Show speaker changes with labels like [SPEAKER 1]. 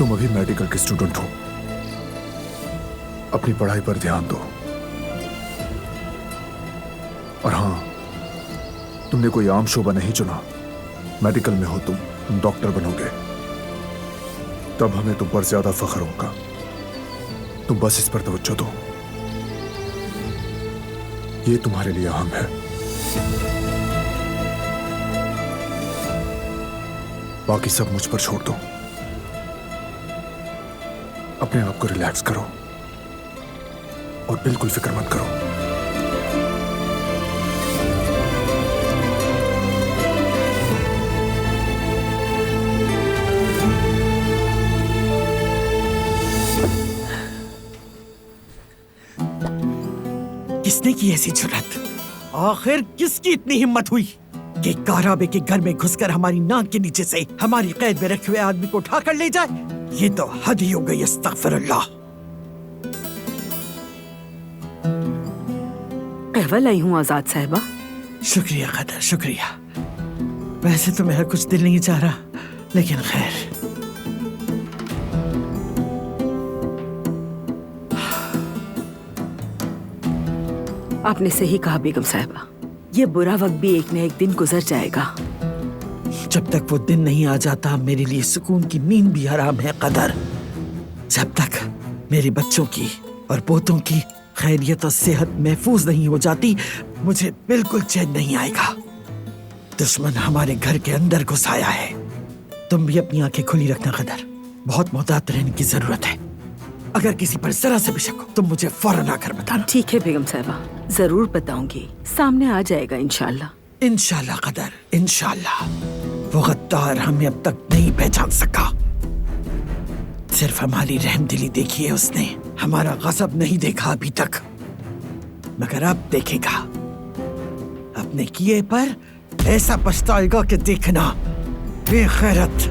[SPEAKER 1] तुम अभी मेडिकल के स्टूडेंट हो, अपनी पढ़ाई पर ध्यान दो। और हाँ, तुमने कोई आम शोबा नहीं चुना। मेडिकल में हो तुम डॉक्टर बनोगे, तब हमें तुम पर ज्यादा फख्र होगा। तुम बस इस पर तवज्जो दो, ये तुम्हारे लिए अहम है। बाकी सब मुझ पर छोड़ दो। अपने आप को रिलैक्स करो और बिल्कुल फिक्र मत करो।
[SPEAKER 2] किसने की ऐसी जुर्रत? आखिर किसकी इतनी हिम्मत हुई कि काराबे के घर में घुसकर हमारी नाक के नीचे से हमारी कैद में रखे हुए आदमी को उठा कर ले जाए? ये तो हद ही हो गई। अस्तगफिरुल्लाह।
[SPEAKER 3] कहवा लाई हूँ आजाद साहिबा।
[SPEAKER 2] शुक्रिया कदर, शुक्रिया। वैसे तो मेरा कुछ दिल नहीं चाह रहा, लेकिन खैर।
[SPEAKER 3] आपने सही कहा बेगम साहिबा, ये बुरा वक्त भी एक न एक दिन गुजर जाएगा।
[SPEAKER 2] जब तक वो दिन नहीं आ जाता मेरे लिए सुकून की नींद भी हराम है कदर। जब तक मेरे बच्चों की और पोतों की खैरियत और सेहत महफूज नहीं हो जाती, मुझे बिल्कुल चैन नहीं आएगा। दुश्मन हमारे घर के अंदर घुस आया है। तुम भी अपनी आंखें खुली रखना कदर, बहुत मोहतात रहने की जरूरत है। अगर किसी पर जरा से भी शक हो तुम मुझे फौरन आकर बताना।
[SPEAKER 3] ठीक है बेगम साहिबा, जरूर बताऊंगी। सामने आ जाएगा इंशाल्लाह।
[SPEAKER 2] इंशाल्लाह कदर, इंशाल्लाह। वो गद्दार हमें अब तक नहीं पहचान सका। सिर्फ हमारी रहमदिली देखी है उसने, हमारा गज़ब नहीं देखा अभी तक, मगर अब देखेगा। अपने किए पर ऐसा पछताएगा कि देखना। बेगैरत।